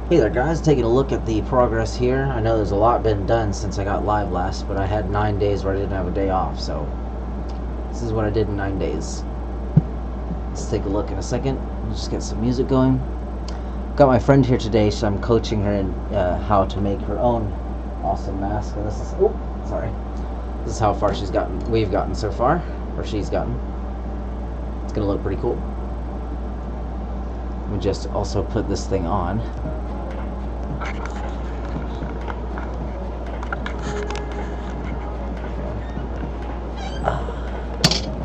Hey there guys, taking a look at the progress here. I know there's a lot been done since I got live last, but I had 9 days where I didn't have a day off, so this is what I did in 9 days. Let's take a look in a second. We'll just get some music going. Got my friend here today, so I'm coaching her in how to make her own awesome mask. And this is, this is how far we've gotten so far, or she's gotten. It's gonna look pretty cool. Let me just also put this thing on.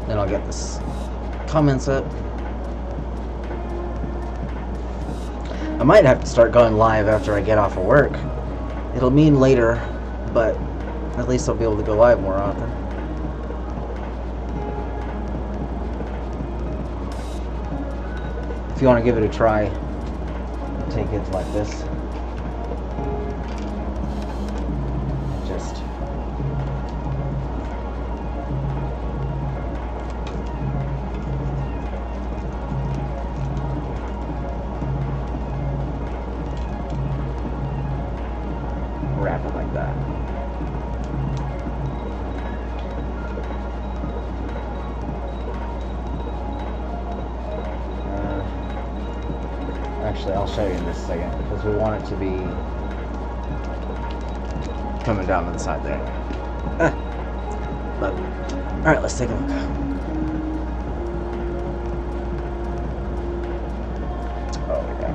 Then I'll get this comments up. I might have to start going live after I get off of work. It'll mean later, but at least I'll be able to go live more often. If you want to give it a try, take it like this. Just wrap it like that. Actually, I'll show you in this second because we want it to be coming down to the side there. But all right, let's take a look. Oh yeah.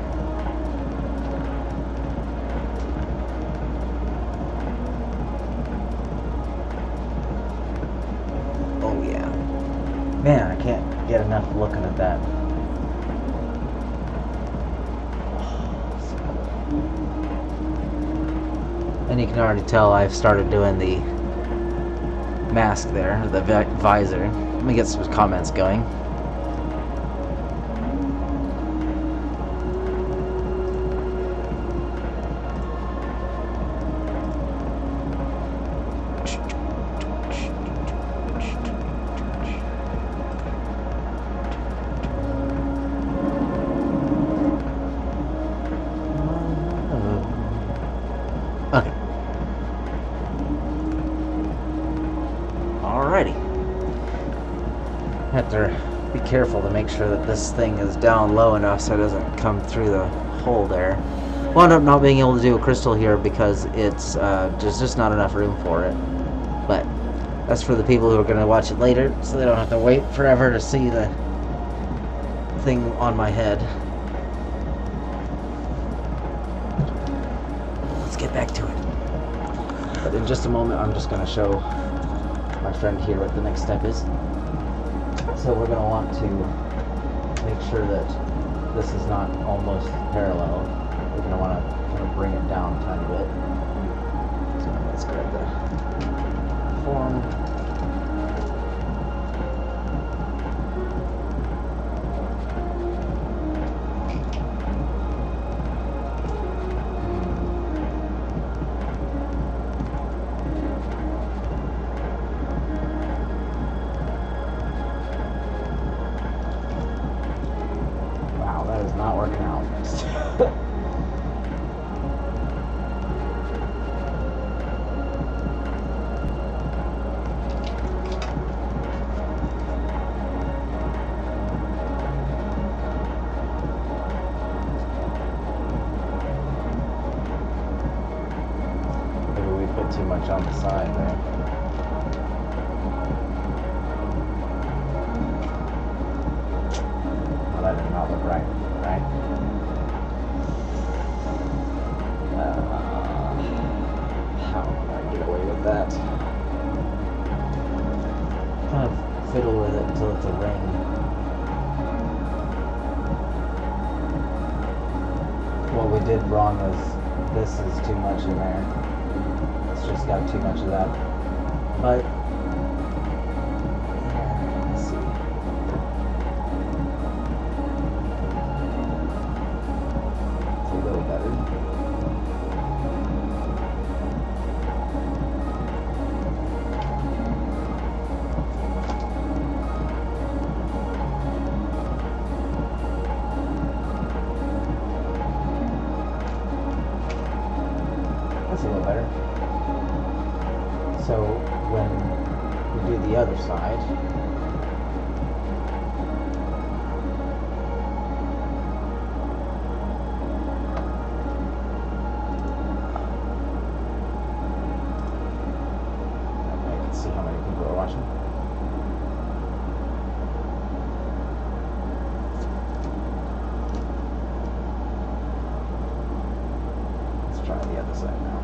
Oh yeah. Man, I can't get enough looking at that. And you can already tell I've started doing the mask there, the visor. Let me get some comments going. Okay. Alrighty. Have to be careful to make sure that this thing is down low enough so it doesn't come through the hole there. Wound up not being able to do a crystal here because it's there's just not enough room for it. But that's for the people who are going to watch it later, so they don't have to wait forever to see the thing on my head. Let's get back to it. But in just a moment, I'm just going to show my friend here what the next step is. So we're going to want to make sure that this is not almost parallel. We're going to want to kind of bring it down a tiny bit. So let's grab the form. Not working out. Maybe we put too much on the side there. Well, that did not look right. Right? How can I get away with that? Kind of fiddle with it until it's a ring. What we did wrong was this is too much in there. It's just got too much of that. But let's see. A little better. when we do the other side. I can see how many people are watching. Let's try the other side now.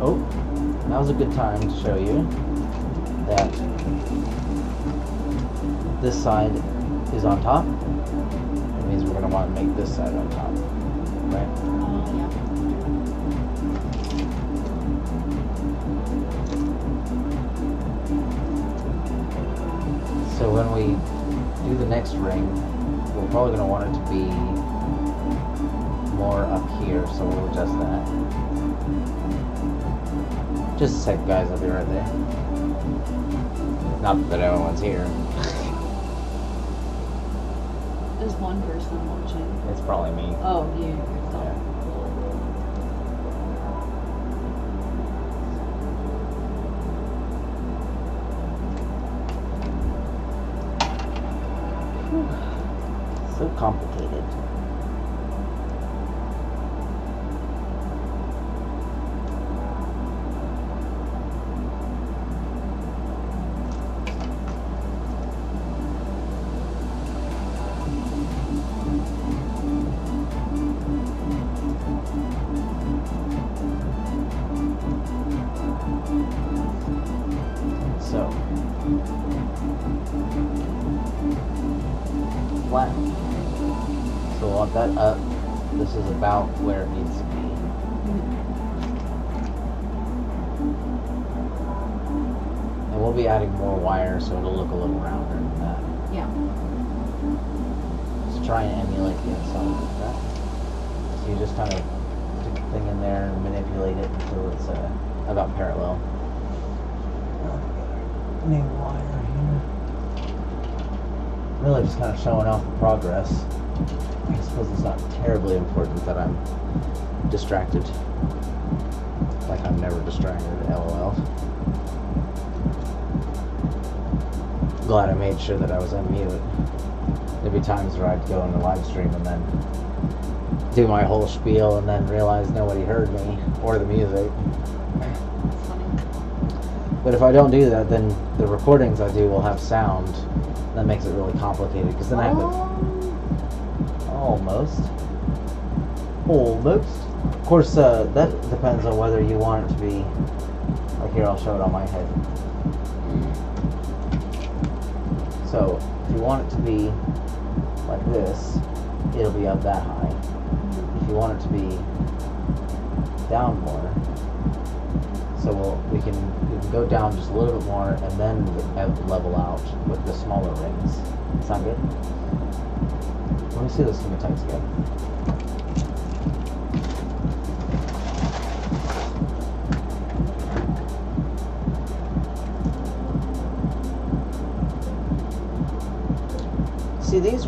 Oh, now's a good time to show you that this side is on top. That means we're going to want to make this side on top, right? Yeah. So when we do the next ring, we're probably going to want it to be more up here, so we'll adjust that. Just a sec, guys, I'll be right there. Not that everyone's here. There's one person watching. It's probably me. Oh, you yourself. Yeah. So complicated. So, flat. So we'll want that up. This is about where it needs to be. And we'll be adding more wire so it'll look a little rounder than that. Yeah. Just try and emulate the inside like that. So you just kind of stick the thing in there and manipulate it until it's about parallel. New wire here. Really just kind of showing off the progress. I suppose it's not terribly important that I'm distracted. Like I'm never distracted, LOL. Glad I made sure that I was on mute. There'd be times where I'd go into live stream and then do my whole spiel and then realize nobody heard me or the music. That's funny. But if I don't do that, then the recordings I do will have sound. That makes it really complicated because then I have to... Almost. Of course, that depends on whether you want it to be... Like here, I'll show it on my head. So, if you want it to be like this, it'll be up that high. If you want it to be down more, so we can go down just a little bit more and then level out with the smaller rings. Sound good? Let me see those schematics again. See, these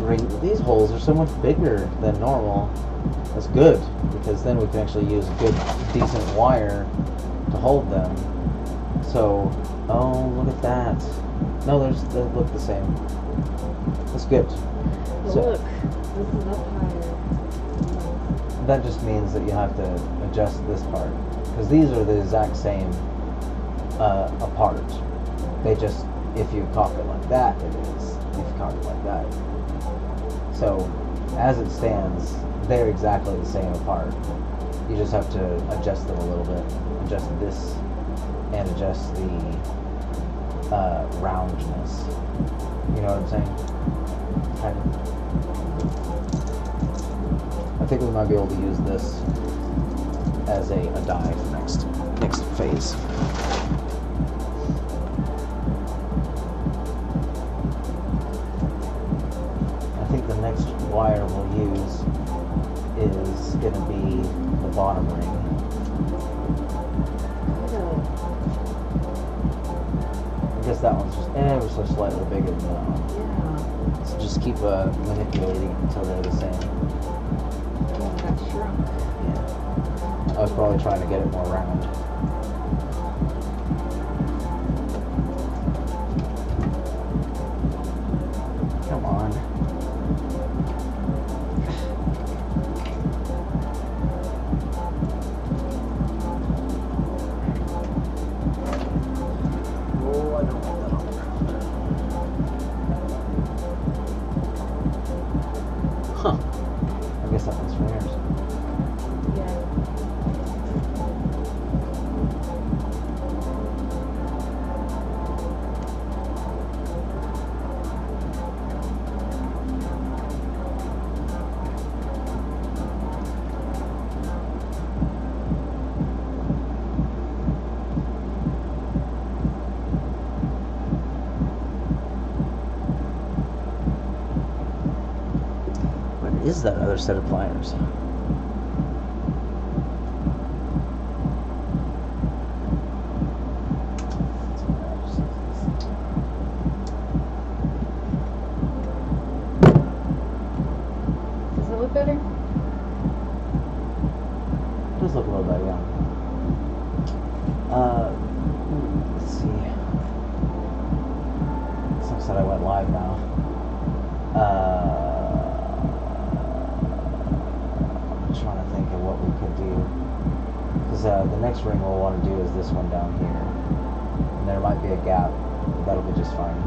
holes are so much bigger than normal. That's good, because then we can actually use good, decent wire to hold them. So, oh, look at that. No, they look the same. That's good. So, Look, this is up higher. that just means that you have to adjust this part, because these are the exact same apart. They just, if you cock it like that, it is. If you cock it like that. So, as it stands, they're exactly the same apart. You just have to adjust them a little bit. Adjust this and adjust the roundness. You know what I'm saying? Kind of. I think we might be able to use this as a die for next phase. I think the next wire we'll use is going to be the bottom ring. I guess that one's just ever so slightly bigger than that one. Yeah. So just keep manipulating until they're the same. Oh, that shrunk. Yeah. I was probably trying to get it more round. Come on. Oh, I don't want that on the ground. Huh. I guess that one's for yours. Yeah. What is that other set of pliers? Does it look better? Does look a little better, yeah. Let's see. Some said I went live now. I'm trying to think of what we could do. Because the next ring we'll want to do is this one down here. And there might be a gap. That'll be just fine.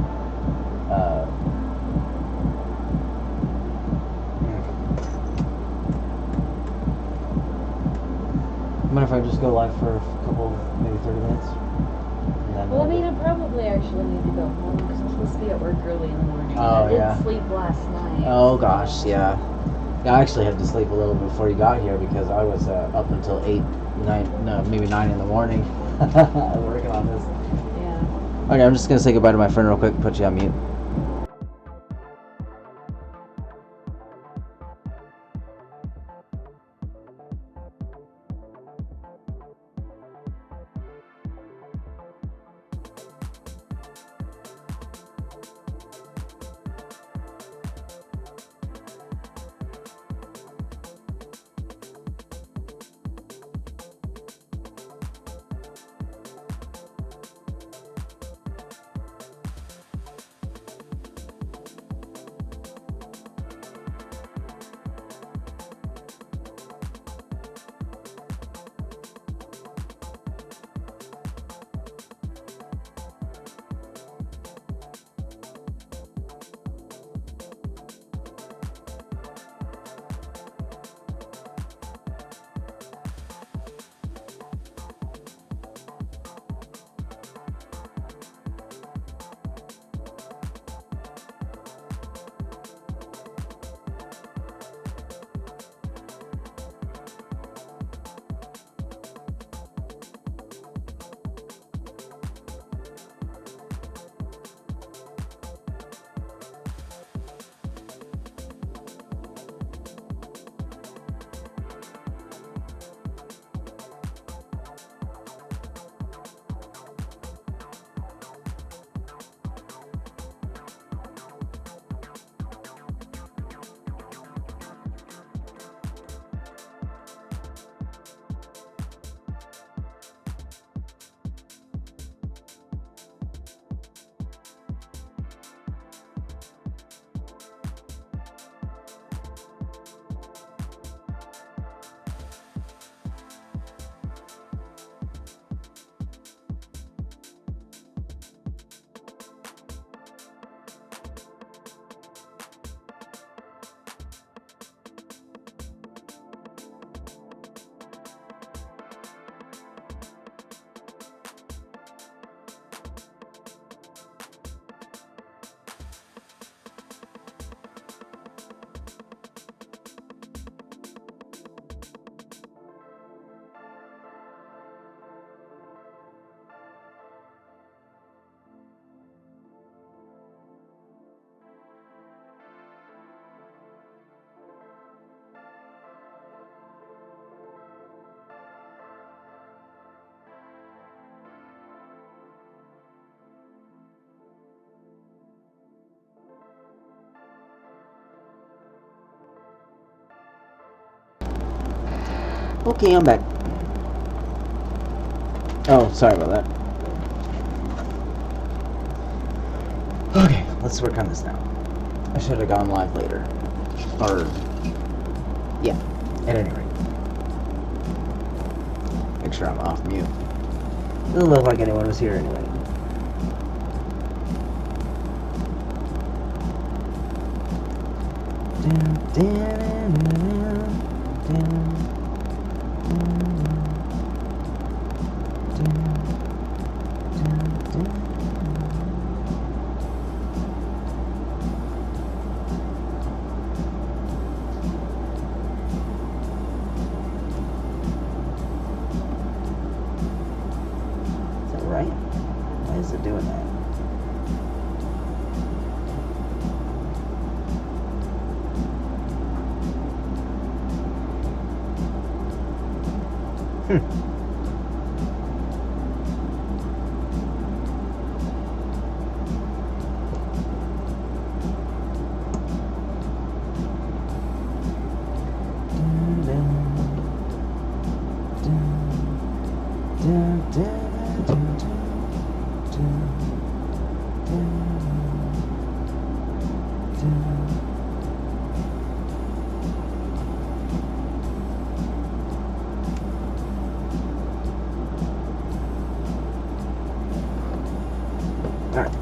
Mind if I just go live for a couple, maybe 30 minutes? And then Well, I mean, I probably actually need to go home because I'm supposed to be at work early in the morning. Oh, I yeah. didn't sleep last night. Oh gosh, yeah. Yeah, I actually had to sleep a little before you got here because I was up until 8, 9, no, maybe 9 in the morning working on this. Yeah. Okay, I'm just gonna say goodbye to my friend real quick and put you on mute. Okay, I'm back. Oh, sorry about that. Okay, let's work on this now. I should have gone live later. Or, yeah, at any rate. Make sure I'm off mute. Doesn't look like anyone was here anyway. Is that right? Why is it doing that? Alright.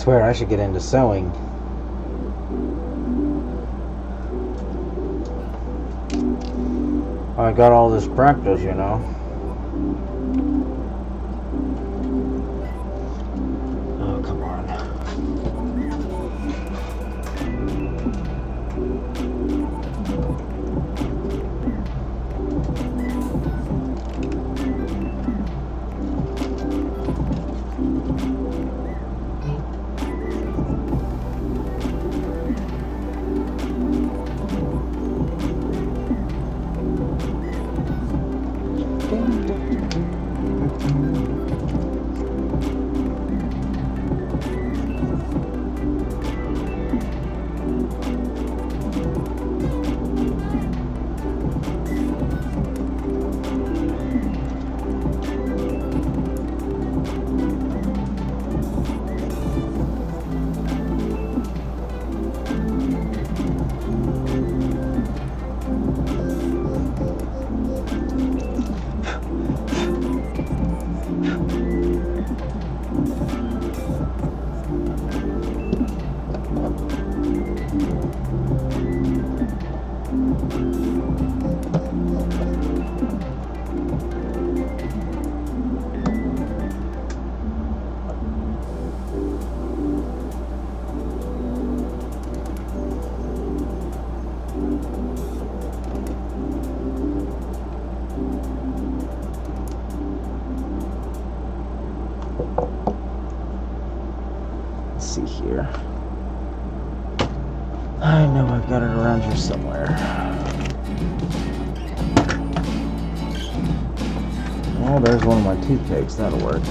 swear I should get into sewing. I got all this practice, you know. Oh, come on. Let's see here. I know I've got it around here somewhere. Oh, there's one of my toothpicks. That'll work.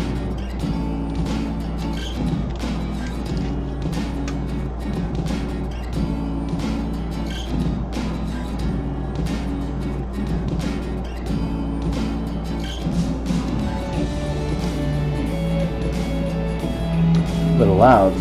A little loud.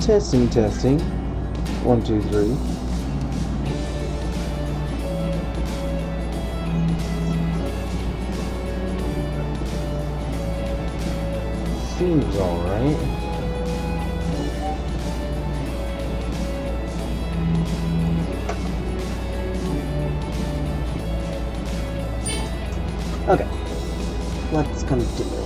Testing, testing. 1, 2, 3. Seems alright. Okay. Let's continue.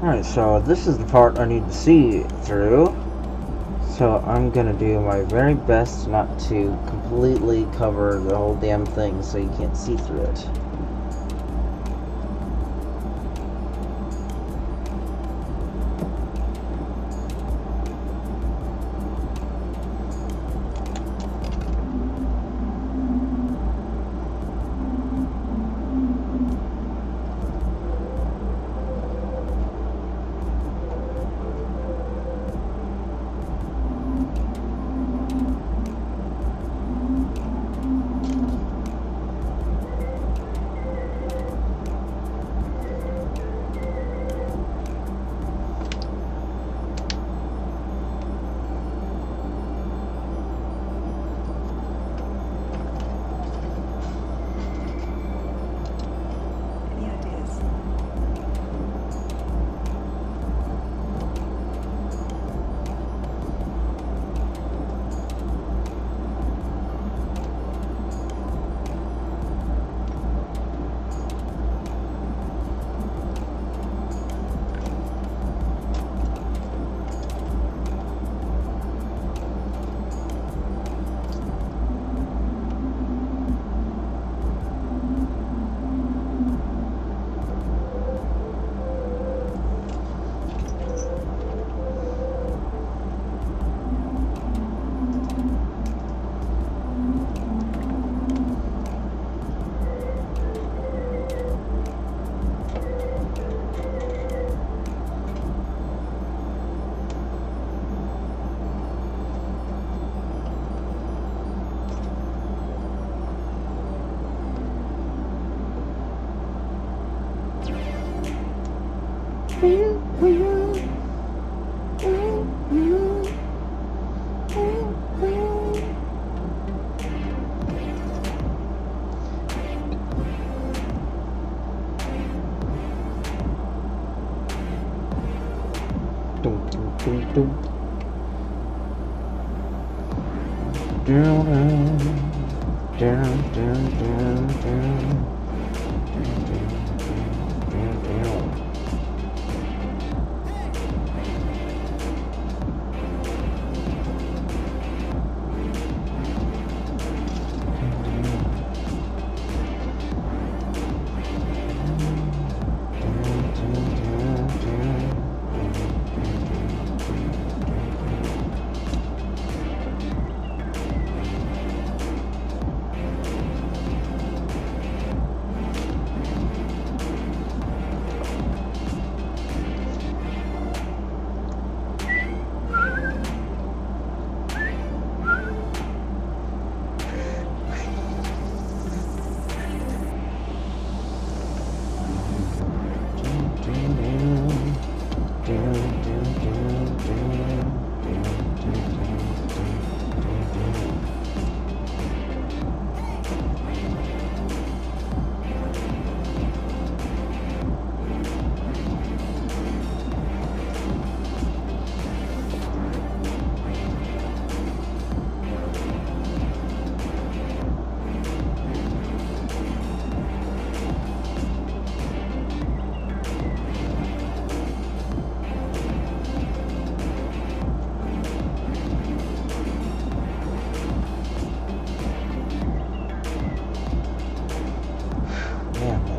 Alright, so this is the part I need to see through. So I'm gonna do my very best not to completely cover the whole damn thing so you can't see through it. Any ideas?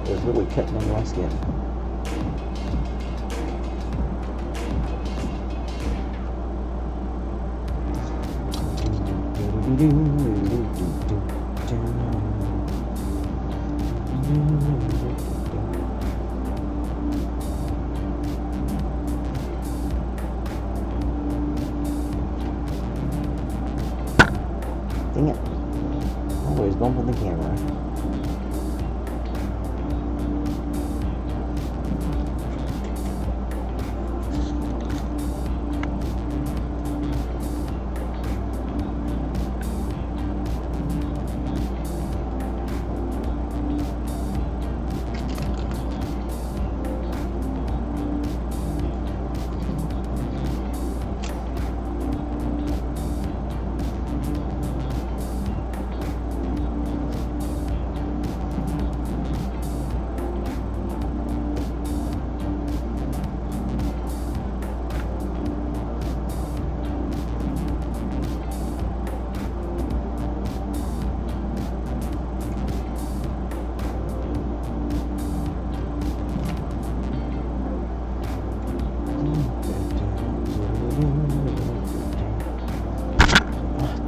It was really cutting into my skin. Dang it. Always bumping the camera.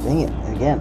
Dang it, again.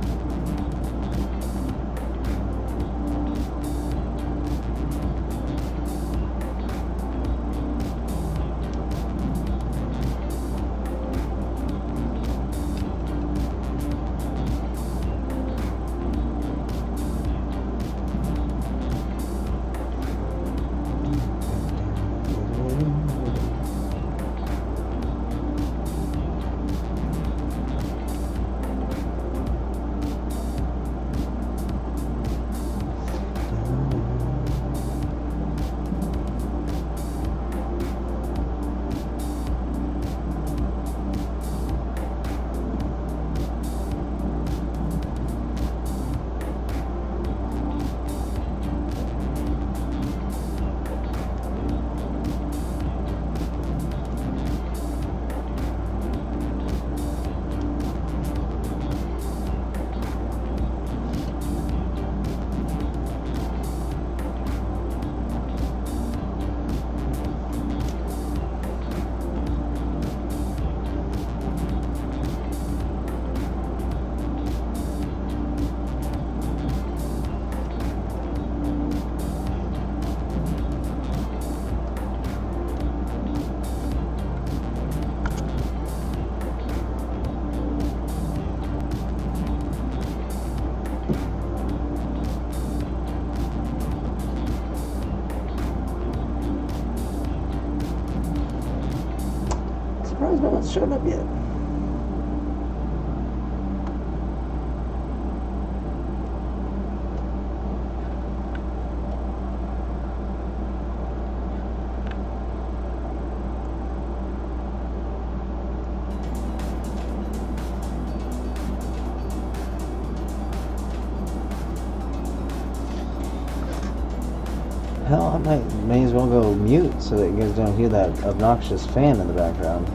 Surprised no one's showed up yet. Hell, I may as well go mute so that you guys don't hear that obnoxious fan in the background.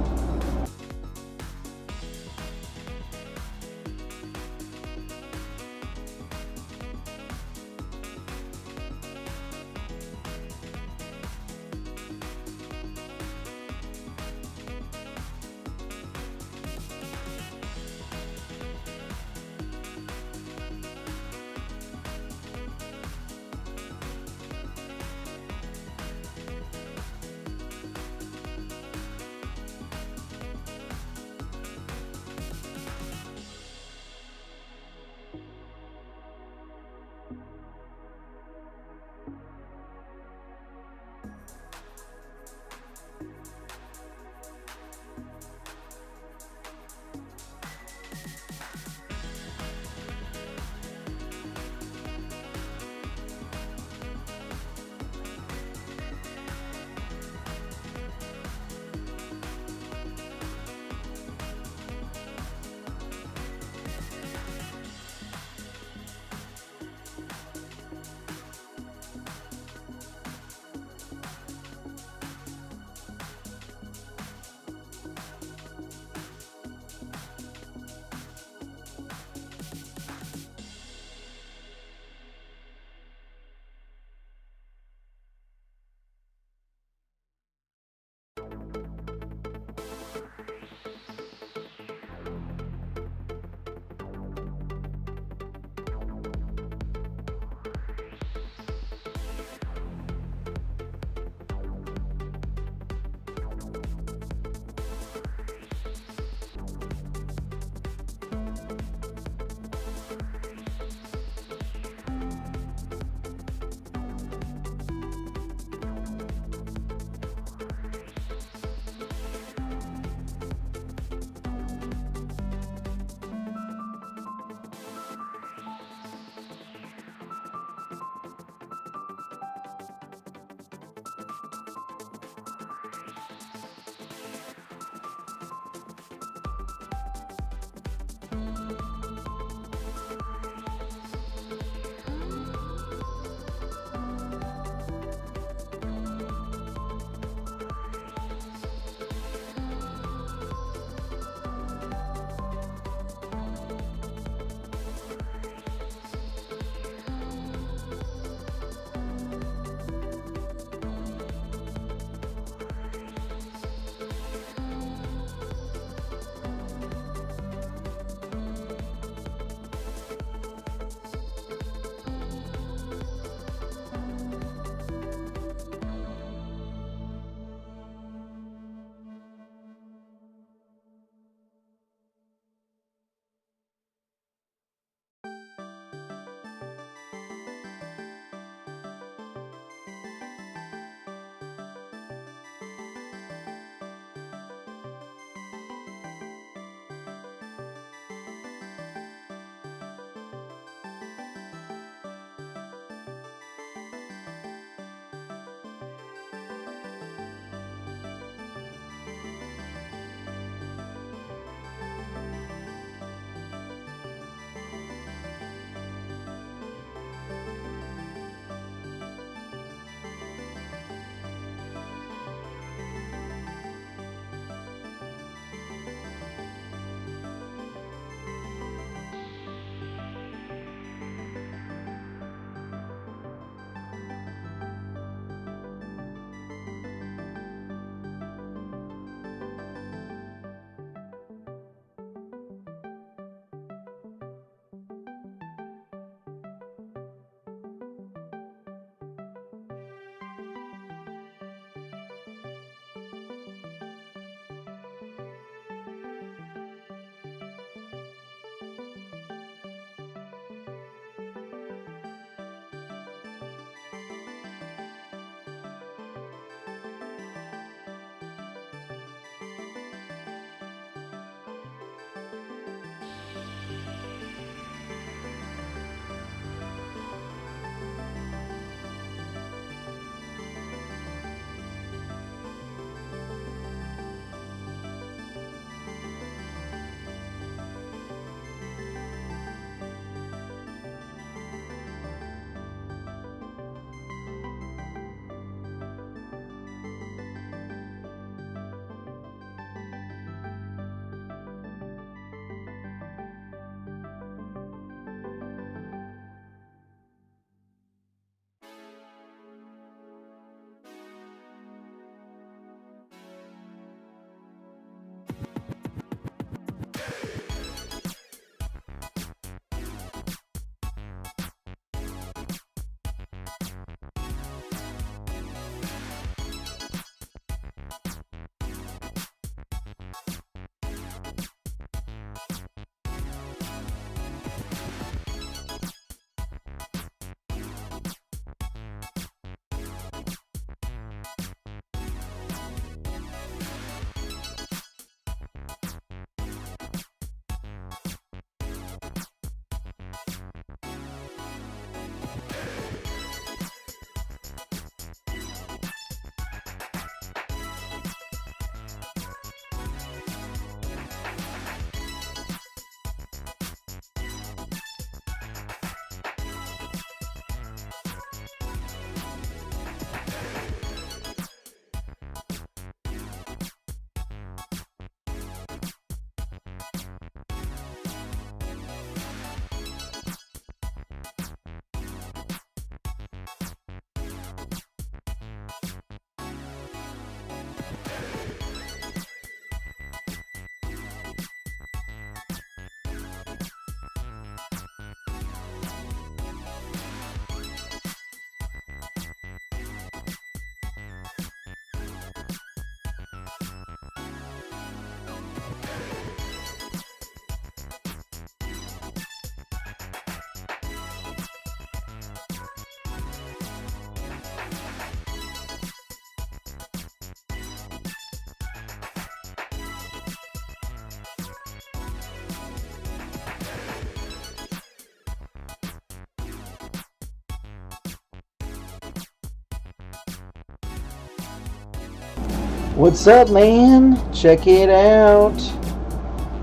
What's up, man? Check it out.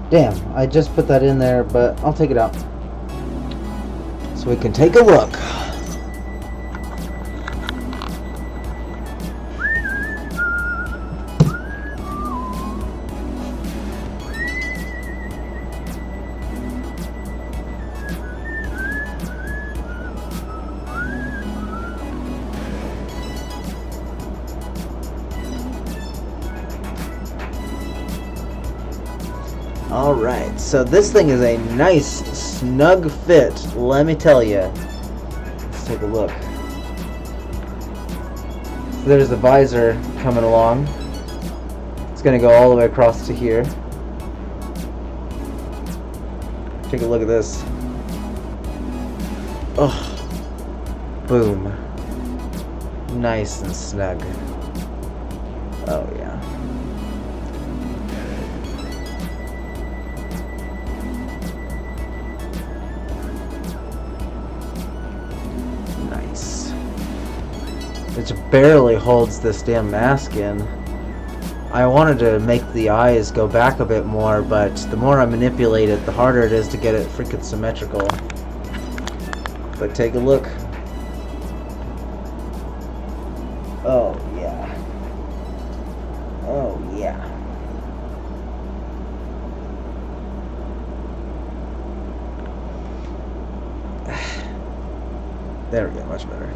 Damn, I just put that in there, but I'll take it out so we can take a look. Alright, so this thing is a nice, snug fit, let me tell you. Let's take a look. So there's the visor coming along. It's going to go all the way across to here. Take a look at this. Oh, boom. Nice and snug. Oh, yeah. Which barely holds this damn mask in. I wanted to make the eyes go back a bit more, but the more I manipulate it, the harder it is to get it freaking symmetrical. But take a look. Oh yeah. Oh yeah. There we go, much better.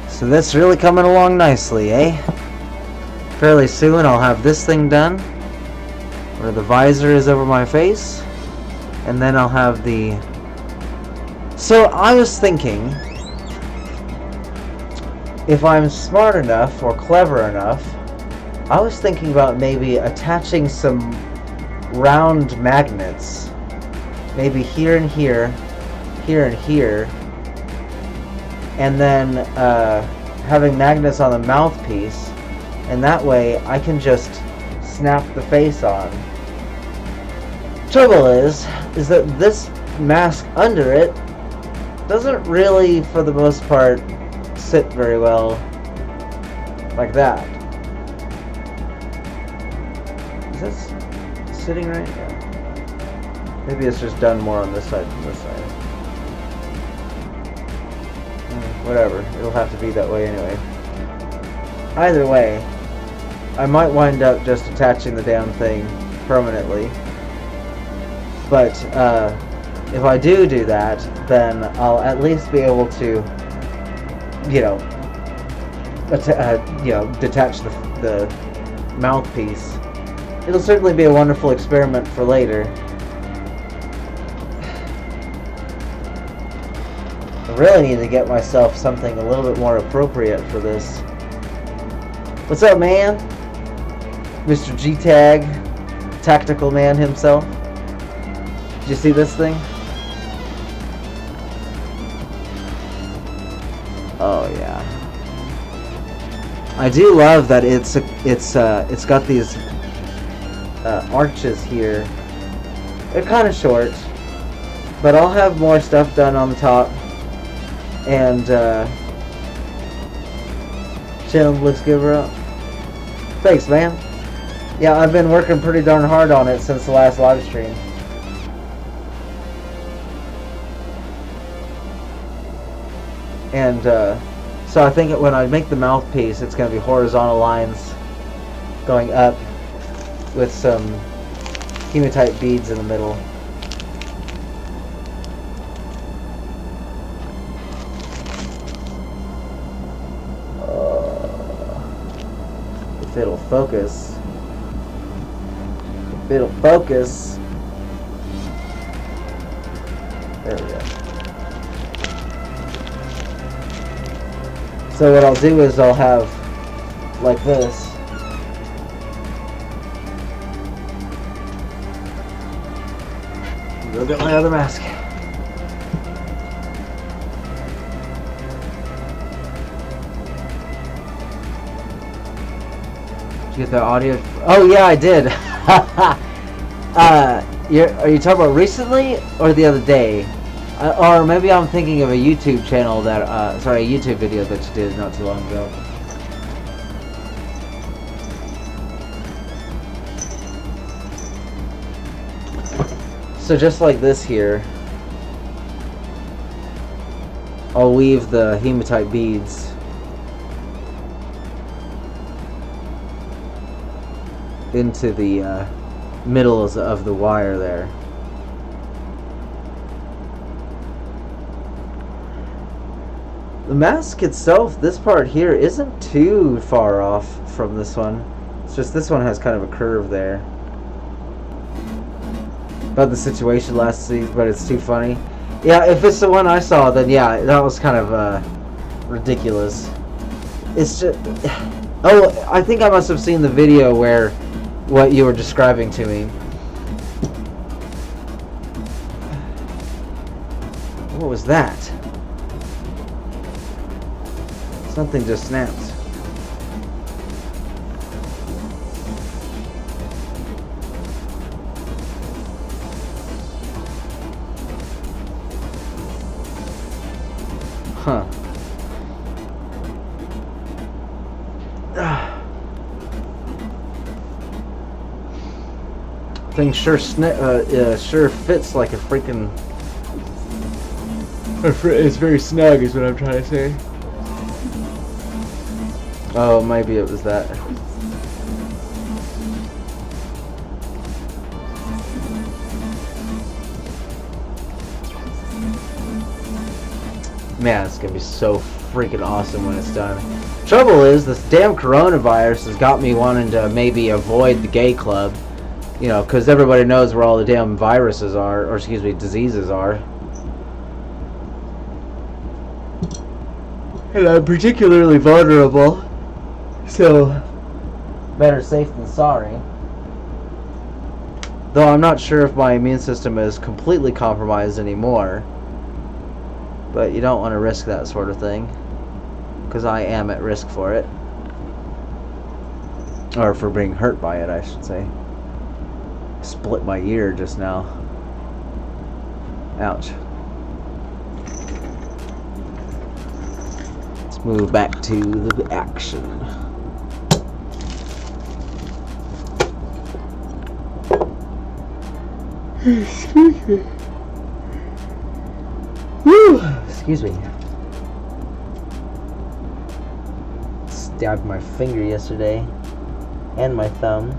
So that's really coming along nicely, eh? Fairly soon I'll have this thing done, where the visor is over my face, and then I'll have the... So I was thinking, if I'm smart enough or clever enough, I was thinking about maybe attaching some round magnets, maybe here and here, here and here, and then having magnets on the mouthpiece, and that way I can just snap the face on. Trouble is that this mask under it doesn't really, for the most part, sit very well like that. Is this sitting right? Yeah. Maybe it's just done more on this side than this side. Whatever, it'll have to be that way anyway. Either way, I might wind up just attaching the damn thing permanently. But if I do that, then I'll at least be able to, detach the mouthpiece. It'll certainly be a wonderful experiment for later. I really need to get myself something a little bit more appropriate for this. What's up, man? Mr. G-Tag, tactical man himself. Did you see this thing? Oh yeah. I do love that it's got these arches here. They're kind of short, but I'll have more stuff done on the top. And channel looks good, bro. Thanks, man. Yeah, I've been working pretty darn hard on it since the last live stream. And so I think when I make the mouthpiece, it's going to be horizontal lines going up with some hematite beads in the middle. If it'll focus. If it'll focus. There we go. So what I'll do is I'll have like this. Go get my other mask. Did you get the audio? Oh yeah, I did. Are you talking about recently or the other day? Or maybe I'm thinking of a YouTube channel that, sorry, a YouTube video that you did not too long ago. So just like this here, I'll weave the hematite beads into the middles of the wire there. The mask itself, this part here, isn't too far off from this one. It's just this one has kind of a curve there. About the situation last season, but it's too funny. Yeah, if it's the one I saw, then yeah, that was kind of ridiculous. It's just... Oh, I think I must have seen the video where what you were describing to me. What was that? Something just snapped. Huh. Thing sure sure fits like a freaking... It's very snug is what I'm trying to say. Oh, maybe it was that. Man, it's gonna be so freaking awesome when it's done. Trouble is, this damn coronavirus has got me wanting to maybe avoid the gay club. You know, because everybody knows where all the damn viruses are, or excuse me, diseases are. And I'm particularly vulnerable. So, better safe than sorry. Though I'm not sure if my immune system is completely compromised anymore. But you don't want to risk that sort of thing. Because I am at risk for it. Or for being hurt by it, I should say. Split my ear just now. Ouch. Let's move back to the action. Excuse me. Woo! Excuse me. Stabbed my finger yesterday. And my thumb.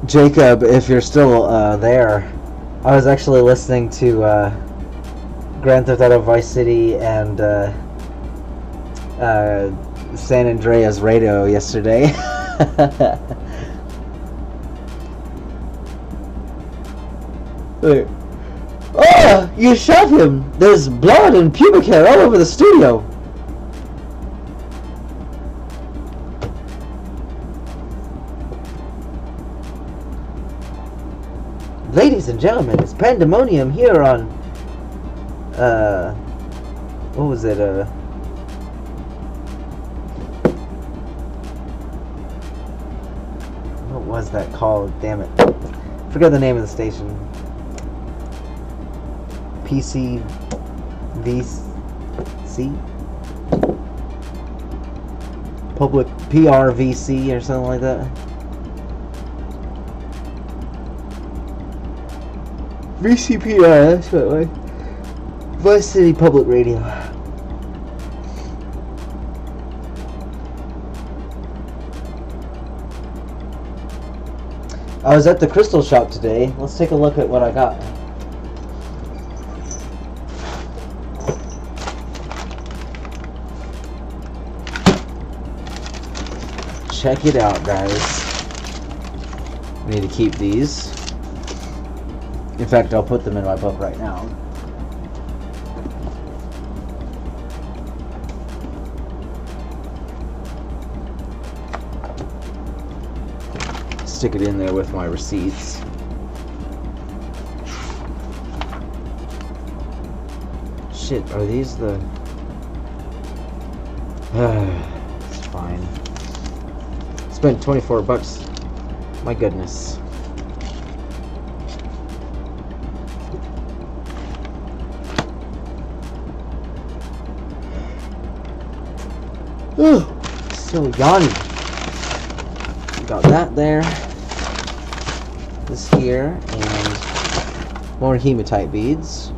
Jacob, if you're still there, I was actually listening to Grand Theft Auto Vice City and San Andreas radio yesterday. Oh, you shot him! There's blood and pubic hair all over the studio. Ladies and gentlemen, it's pandemonium here on, what was it, what was that called? Damn it. Forgot the name of the station. PCVC? Public PRVC or something like that. VCPR, that's what it was. Vice City Public Radio. I was at the crystal shop today. Let's take a look at what I got. check it out, guys. I need to keep these. In fact, I'll put them in my book right now. Stick it in there with my receipts. Shit, are these the... It's fine. Spent 24 bucks. My goodness. So yawny. Got that there. This here, and more hematite beads.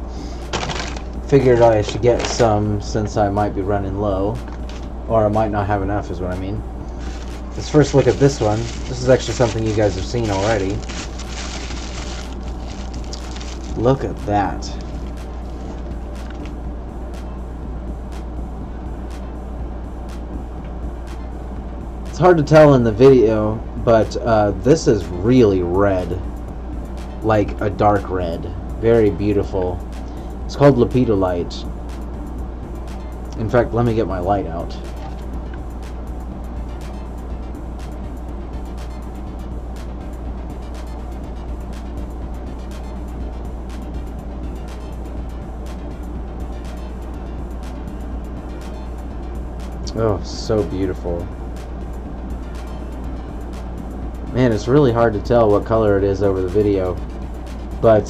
Figured I should get some since I might be running low, or I might not have enough is what I mean. Let's first look at this one. This is actually something you guys have seen already. Look at that. It's hard to tell in the video, but this is really red. Like a dark red. Very beautiful. It's called lepidolite. In fact, let me get my light out. Oh, so beautiful. Man, it's really hard to tell what color it is over the video. But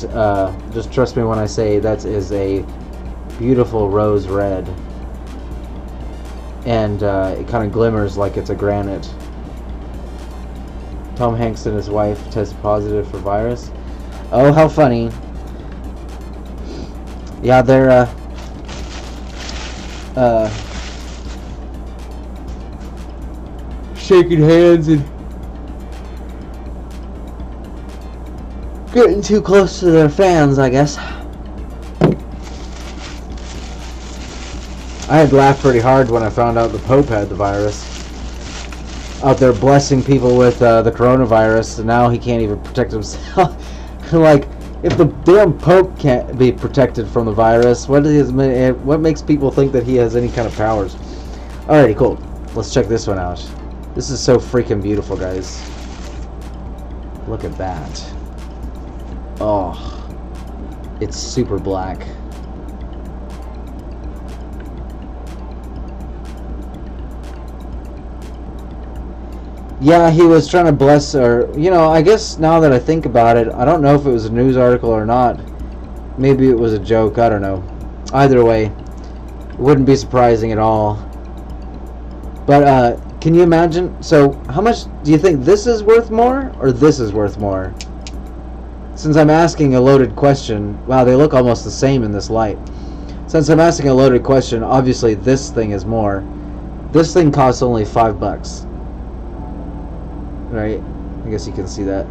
just trust me when I say that is a beautiful rose red. And it kind of glimmers like it's a granite. Tom Hanks and his wife tested positive for virus. Oh, how funny. Yeah, they're shaking hands and getting too close to their fans, I guess. I had laughed pretty hard when I found out the Pope had the virus. Out there blessing people with the coronavirus, and now he can't even protect himself. Like, if the damn Pope can't be protected from the virus, what makes people think that he has any kind of powers? Alrighty, cool. Let's check this one out. This is so freaking beautiful, guys. Look at that. Oh, it's super black. Yeah, he was trying to bless her. You know, I guess now that I think about it, I don't know if it was a news article or not. Maybe it was a joke, I don't know. Either way, it wouldn't be surprising at all. But, can you imagine? So, how much do you think this is worth more, or this is worth more? Since I'm asking a loaded question, wow, they look almost the same in this light. Since I'm asking a loaded question, obviously this thing is more. This thing costs only $5. Right? I guess you can see that.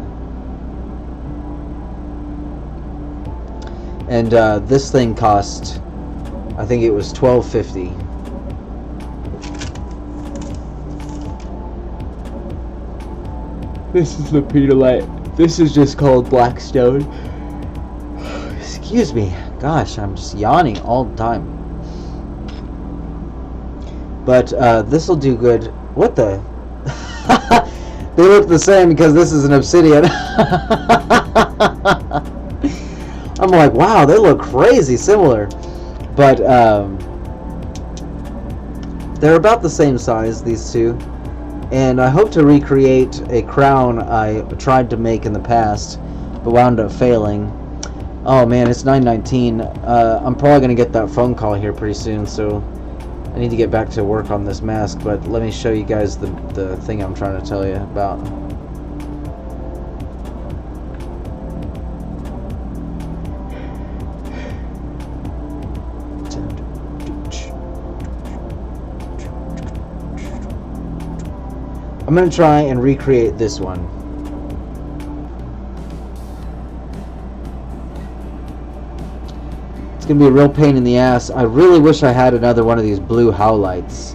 And this thing cost, I think it was $12.50. This is lepidolite. This is just called blackstone. Excuse me. Gosh, I'm just yawning all the time. But this will do good. What the? They look the same because this is an obsidian. I'm like, wow, they look crazy similar. But they're about the same size, these two. And I hope to recreate a crown I tried to make in the past, but wound up failing. Oh man, it's 9:19. I'm probably going to get that phone call here pretty soon, so I need to get back to work on this mask, but let me show you guys the thing I'm trying to tell you about. I'm going to try and recreate this one. It's going to be a real pain in the ass. I really wish I had another one of these blue howlites.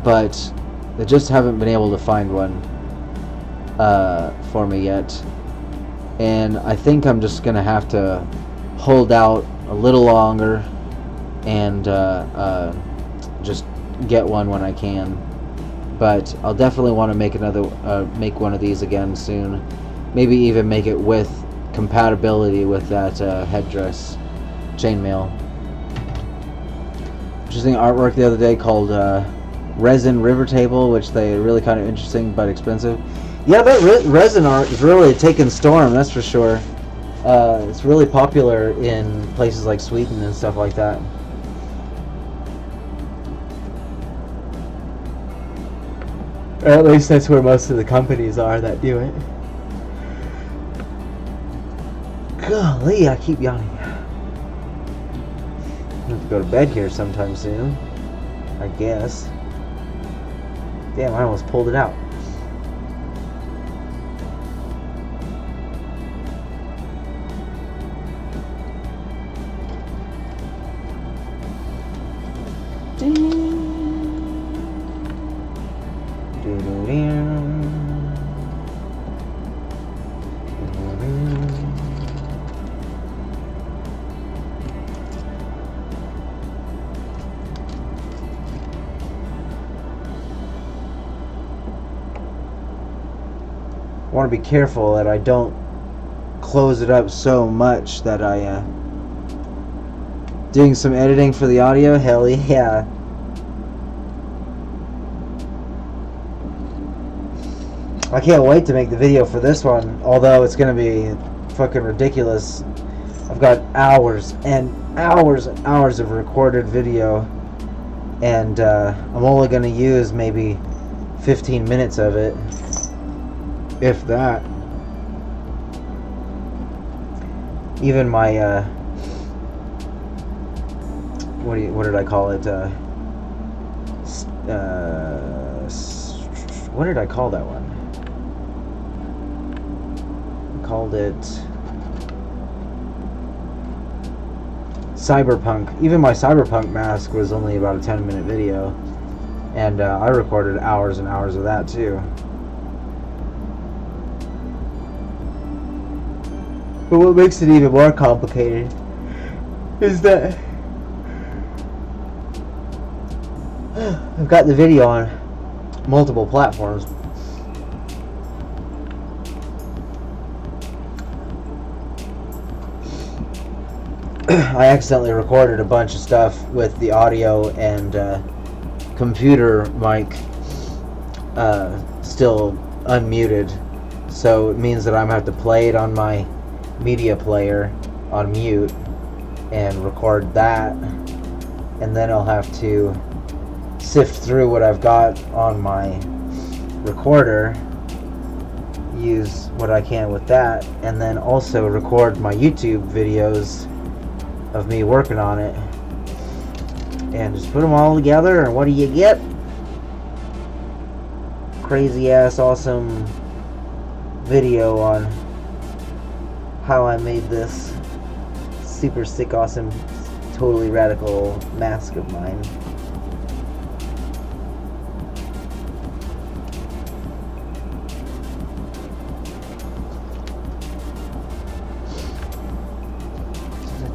But They just haven't been able to find one for me yet. And I think I'm just going to have to hold out a little longer and just get one when I can. But I'll definitely want to make one of these again soon. Maybe even make it with compatibility with that headdress chainmail. Interesting artwork the other day called Resin River Table, which they are really kind of interesting but expensive. Yeah, that resin art is really taking storm, that's for sure. It's really popular in places like Sweden and stuff like that. Or at least that's where most of the companies are that do it. Golly, I keep yawning. I have to go to bed here sometime soon, I guess. Damn, I almost pulled it out. I want to be careful that I don't close it up so much that I doing some editing for the audio. Hell yeah. I can't wait to make the video for this one, although it's gonna be fucking ridiculous. I've got hours and hours and hours of recorded video, and I'm only gonna use maybe 15 minutes of it, if that. Even my what did I call it? What did I call that one? I called it Cyberpunk. Even my Cyberpunk mask was only about a 10-minute video, and I recorded hours and hours of that too. But what makes it even more complicated is that I've got the video on multiple platforms. I accidentally recorded a bunch of stuff with the audio and computer mic still unmuted, so it means that I'm going to have to play it on my media player on mute and record that, and then I'll have to sift through what I've got on my recorder, use what I can with that, and then also record my YouTube videos of me working on it, and just put them all together, and what do you get? Crazy ass awesome video on how I made this super sick awesome totally radical mask of mine.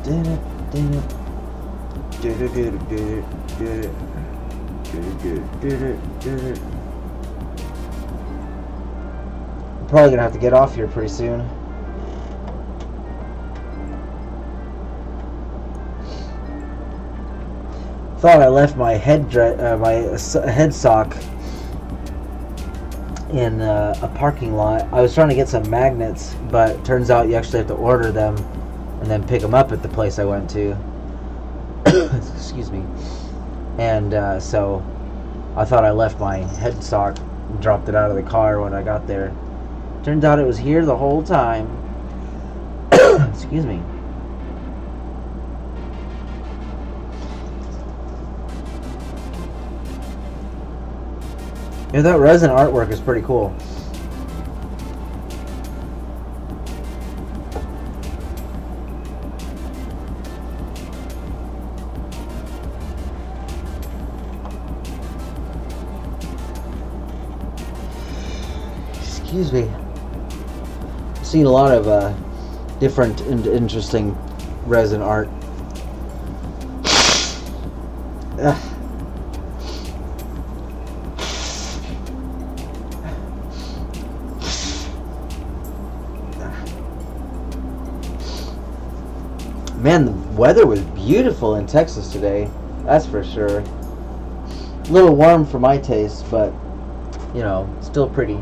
I'm probably gonna have to get off here pretty soon. Thought I left my head sock in a parking lot. I was trying to get some magnets, but turns out you actually have to order them and then pick them up at the place I went to. Excuse me. And so I thought I left my head sock and dropped it out of the car when I got there. Turns out it was here the whole time. Excuse me. Yeah, that resin artwork is pretty cool. Excuse me. I've seen a lot of different and interesting resin art. Ugh. Man, the weather was beautiful in Texas today. That's for sure. A little warm for my taste, but you know, still pretty.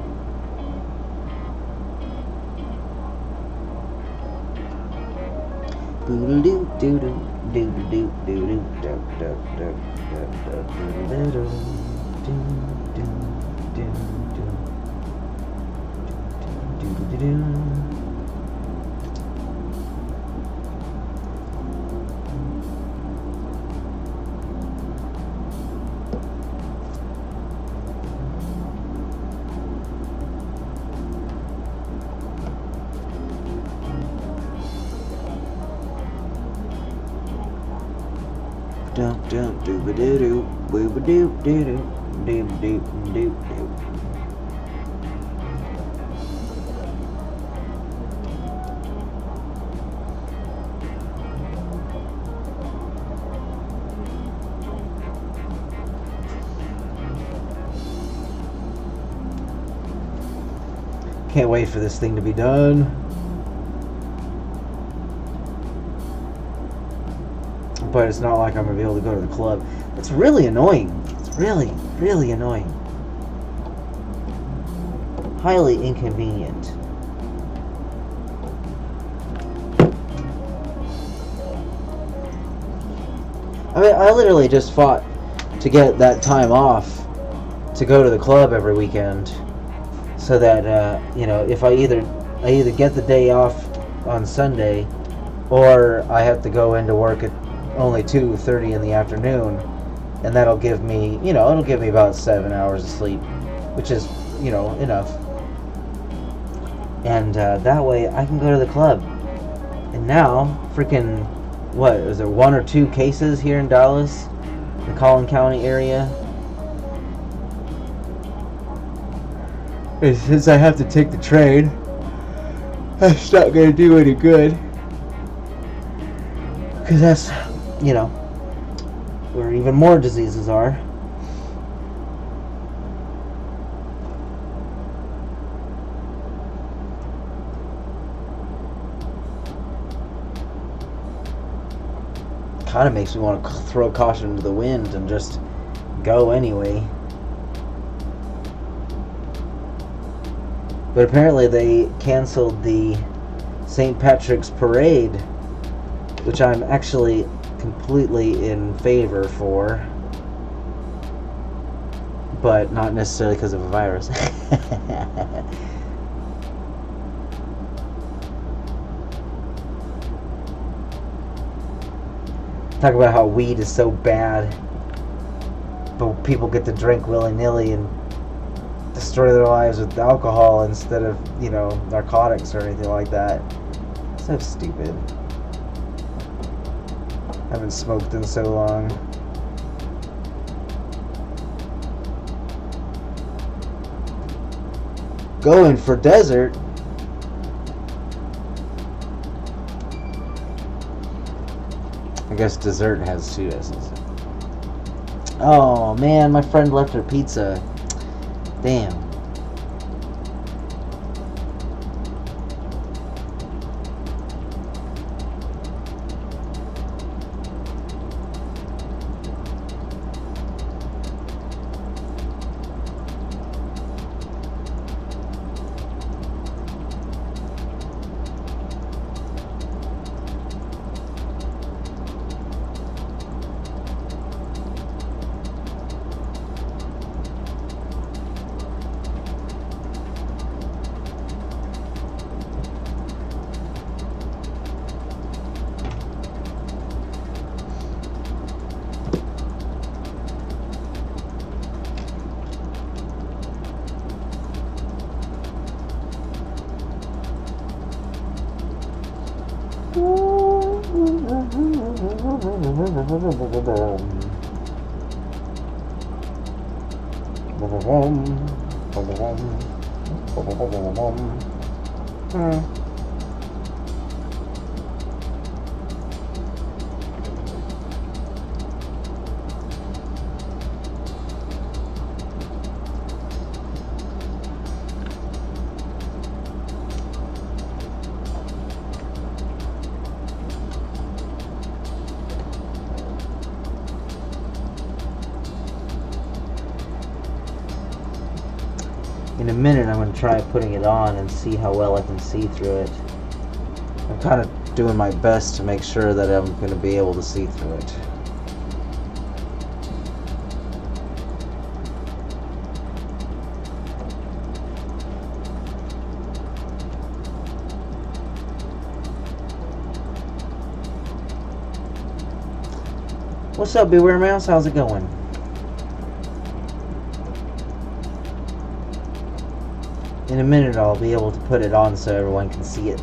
Can't wait for this thing to be done. But it's not like I'm going to be able to go to the club. It's really annoying. It's really, really annoying. Highly inconvenient. I mean, I literally just fought to get that time off to go to the club every weekend, so that you know, if I either get the day off on Sunday, or I have to go into work at only 2:30 in the afternoon, and that'll give me, you know, it'll give me about 7 hours of sleep, which is, you know, enough. And that way I can go to the club. And now, freaking, what, is there 1 or 2 cases here in Dallas, the Collin County area? And since I have to take the train, that's not going to do any good. Because that's, you know, where even more diseases are. Kind of makes me want to throw caution to the wind and just go anyway. But apparently they canceled the St. Patrick's Parade, which I'm actually completely in favor for, but not necessarily because of a virus. Talk about how weed is so bad, but people get to drink willy-nilly and destroy their lives with alcohol instead of, you know, narcotics or anything like that. So stupid. I haven't smoked in so long. Going for desert. I guess dessert has 2 S's. Oh man, my friend left her pizza. Damn. In a minute, I'm going to try putting it on and see how well I can see through it. I'm kind of doing my best to make sure that I'm going to be able to see through it. What's up, Beware Mouse? How's it going? In a minute, I'll be able to put it on so everyone can see it.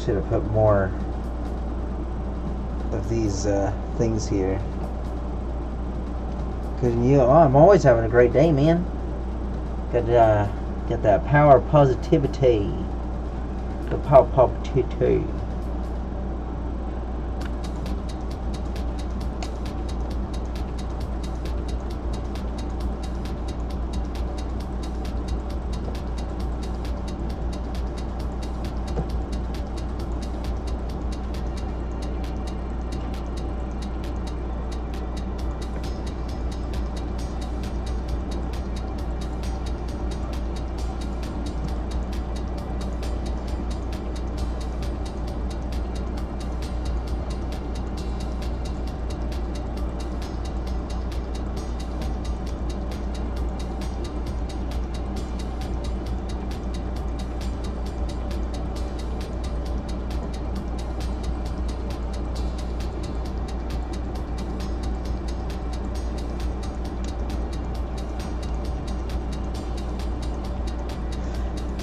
Should have put more of these things here. Couldn't you? Oh, I'm always having a great day, man. Got that power positivity. The power positivity.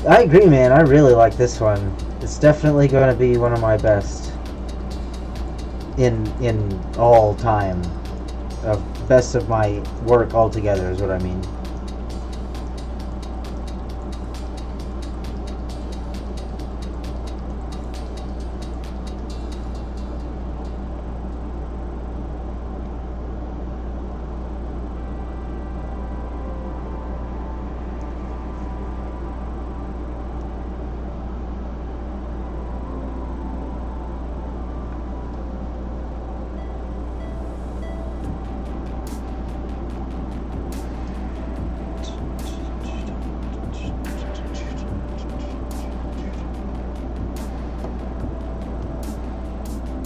I agree, man. I really like this one. It's definitely going to be one of my best in all time. Best of my work altogether is what I mean.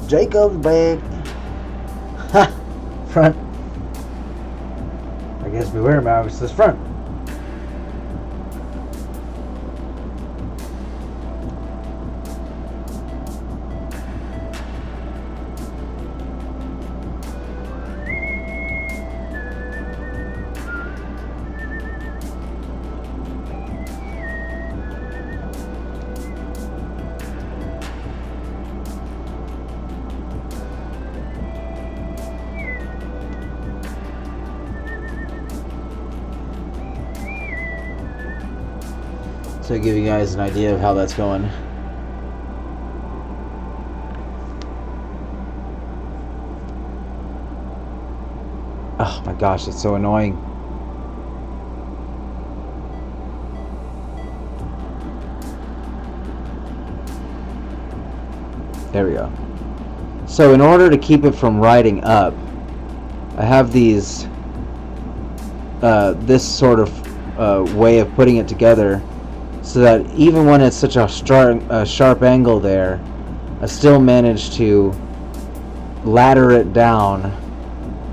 Jacob's back. Ha! Front. I guess Beware Mouse is front. So to give you guys an idea of how that's going. Oh my gosh, it's so annoying. There we go. So in order to keep it from riding up, I have these this sort of way of putting it together, so that even when it's such a sharp angle there, I still manage to ladder it down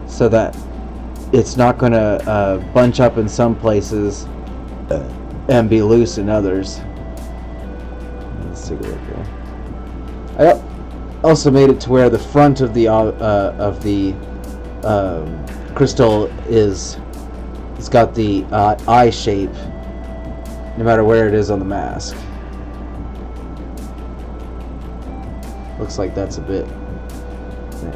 so that it's not going to bunch up in some places and be loose in others. Let's take a look here. I also made it to where the front of the crystal it's got the eye shape, no matter where it is on the mask. Looks like that's a bit. There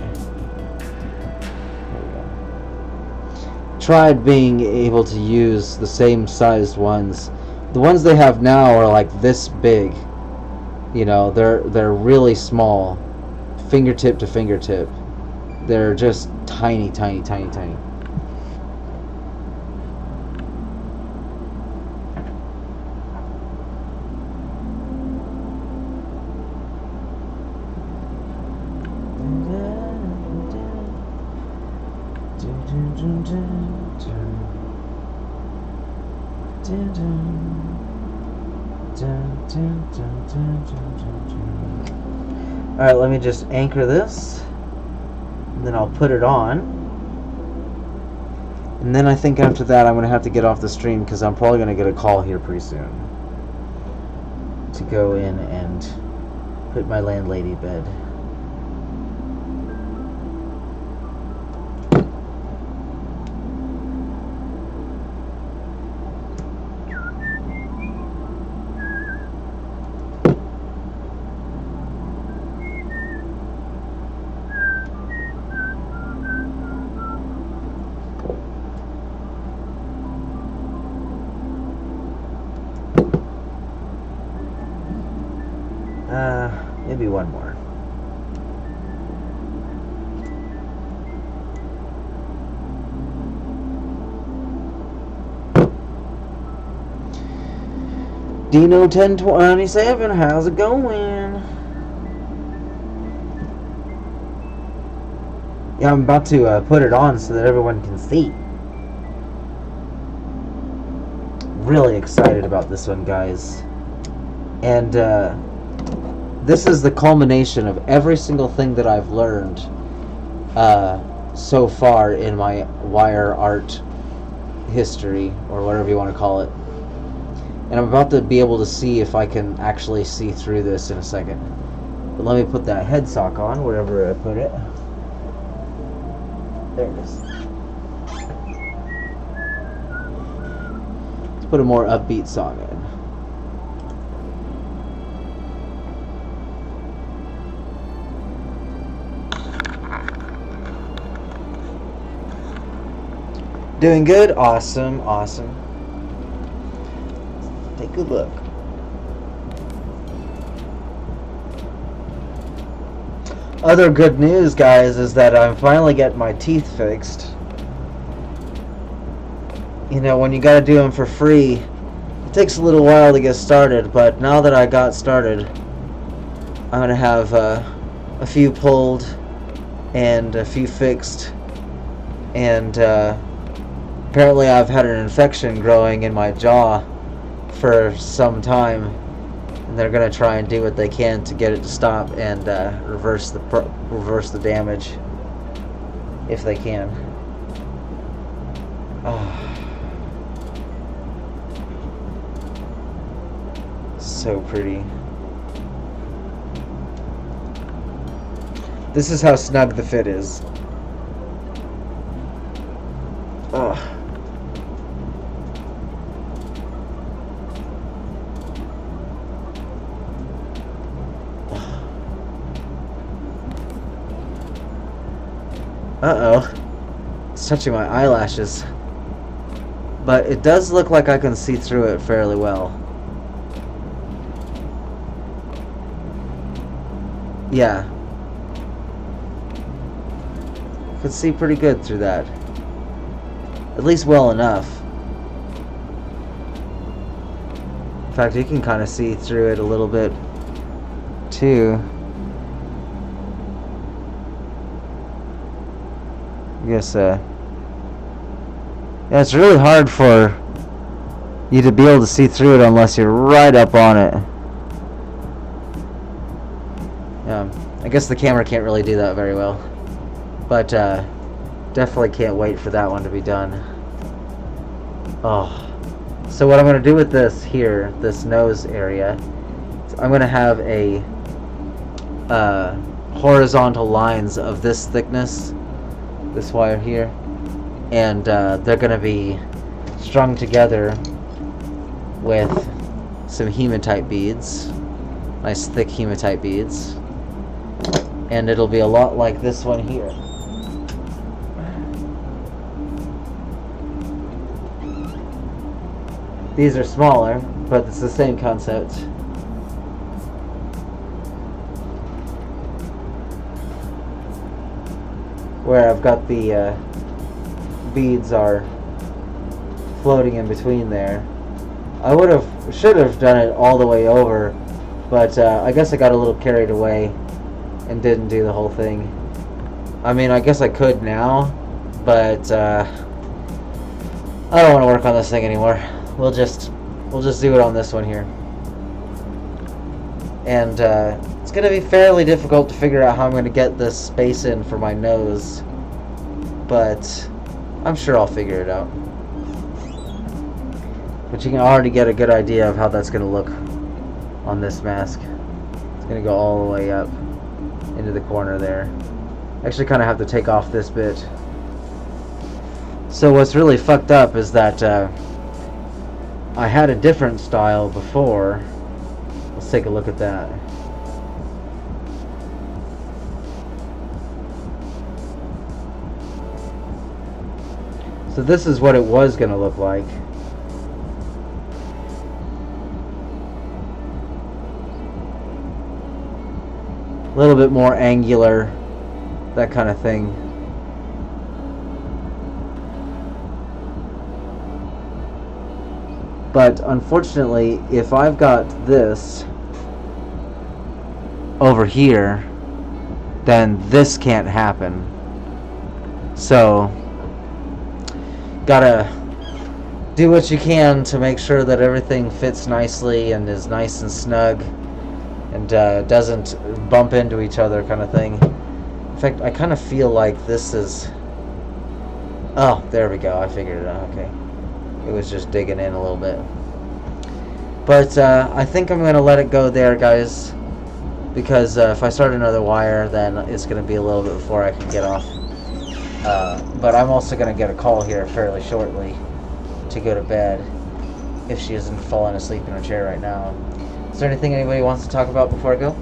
we go. Tried being able to use the same sized ones. The ones they have now are like this big. You know, they're really small, fingertip to fingertip. They're just tiny, tiny, tiny, tiny. Alright, let me just anchor this, and then I'll put it on, and then I think after that I'm going to have to get off the stream because I'm probably going to get a call here pretty soon to go in and put my landlady to bed. Maybe one more. Dino 1027, how's it going? Yeah, I'm about to put it on so that everyone can see. Really excited about this one, guys. And this is the culmination of every single thing that I've learned so far in my wire art history, or whatever you want to call it. And I'm about to be able to see if I can actually see through this in a second. But let me put that head sock on, wherever I put it. There it is. Let's put a more upbeat song in. Doing good? Awesome, awesome. Take a look. Other good news, guys, is that I'm finally getting my teeth fixed. You know, when you gotta do them for free, it takes a little while to get started, but now that I got started, I'm gonna have a few pulled and a few fixed, and apparently I've had an infection growing in my jaw for some time, and they're gonna try and do what they can to get it to stop and reverse the damage if they can. Oh. So pretty. This is how snug the fit is. Oh. Uh-oh. It's touching my eyelashes. But it does look like I can see through it fairly well. Yeah. I can see pretty good through that. At least well enough. In fact, you can kind of see through it a little bit too. I guess, yeah, it's really hard for you to be able to see through it unless you're right up on it. Yeah, I guess the camera can't really do that very well. But, definitely can't wait for that one to be done. Oh. So what I'm going to do with this here, this nose area, I'm going to have a horizontal lines of this thickness, this wire here, and they're going to be strung together with some hematite beads, nice thick hematite beads, And it'll be a lot like this one here. These are smaller, but it's the same concept. Where I've got the beads are floating in between there. I should have done it all the way over, but I guess I got a little carried away and didn't do the whole thing. I mean, I guess I could now, but I don't want to work on this thing anymore. We'll just do it on this one here. And it's going to be fairly difficult to figure out how I'm going to get this space in for my nose, but I'm sure I'll figure it out. But you can already get a good idea of how that's going to look on this mask. It's going to go all the way up into the corner there. Actually kind of have to take off this bit. So what's really fucked up is that I had a different style before. Let's take a look at that. So this is what it was going to look like. A little bit more angular, that kind of thing. But unfortunately, if I've got this over here, then this can't happen. So, gotta do what you can to make sure that everything fits nicely and is nice and snug and doesn't bump into each other, kind of thing. In fact, I kind of feel like this is... Oh, there we go. I figured it out. Okay. It was just digging in a little bit. But I think I'm going to let it go there, guys. Because if I start another wire, then it's going to be a little bit before I can get off. But I'm also going to get a call here fairly shortly to go to bed. If she isn't falling asleep in her chair right now. Is there anything anybody wants to talk about before I go?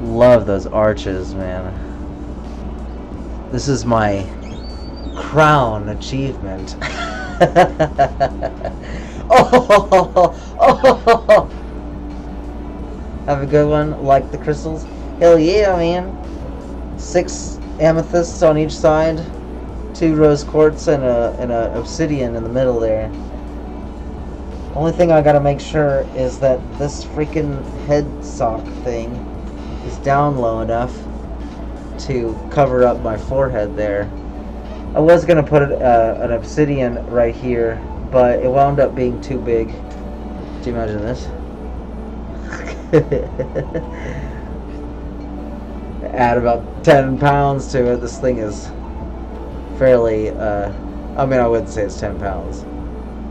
Love those arches, man. This is my crown achievement. Oh! Have a good one. Like the crystals? Hell yeah, man. 6 amethysts on each side, 2 rose quartz, and a obsidian in the middle there. Only thing I gotta make sure is that this freaking head sock thing is down low enough to cover up my forehead there. I was gonna put an obsidian right here, but it wound up being too big. Do you imagine this? Add about 10 pounds to it. This thing is fairly, I mean, I wouldn't say it's 10 pounds,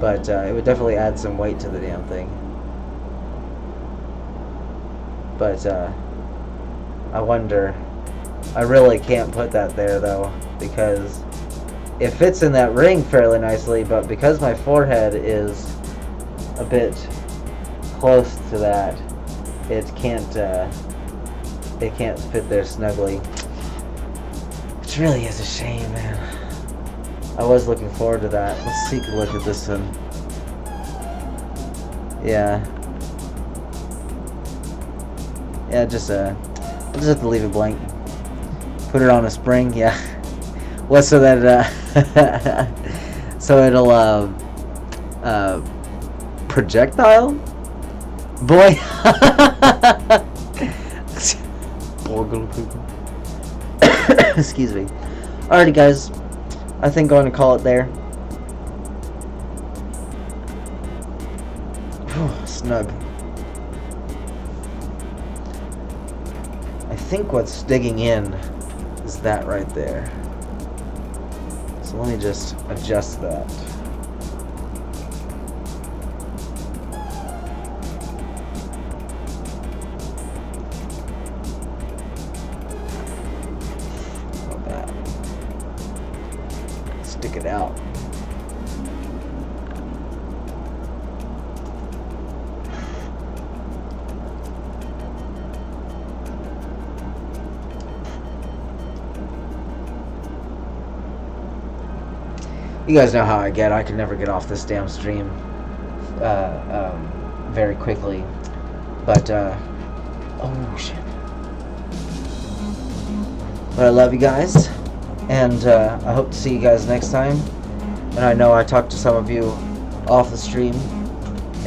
but it would definitely add some weight to the damn thing. But I wonder, I really can't put that there though, because it fits in that ring fairly nicely, but because my forehead is a bit close to that, it can't fit there snugly, which really is a shame, man. I was looking forward to that. Let's take a look at this one. Yeah, just I'll just have to leave it blank. Put it on a spring, yeah. Well, so that so it'll projectile? Boy. Excuse me. Alrighty, guys. I think I'm going to call it there. Snug. I think what's digging in is that right there. So let me just adjust that. it out. You guys know how I get. I can never get off this damn stream very quickly. But, oh shit. But I love you guys. And I hope to see you guys next time. And I know I talked to some of you off the stream.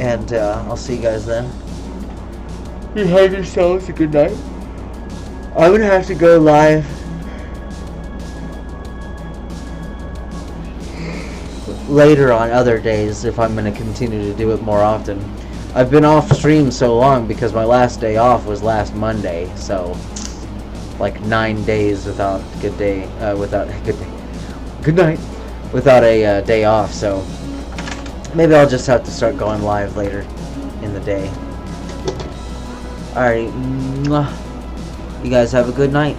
And I'll see you guys then. You have yourselves a good night. I'm going to have to go live later on other days if I'm going to continue to do it more often. I've been off stream so long because my last day off was last Monday, so like 9 days without good night, without a day off. So maybe I'll just have to start going live later in the day. Alright, you guys have a good night.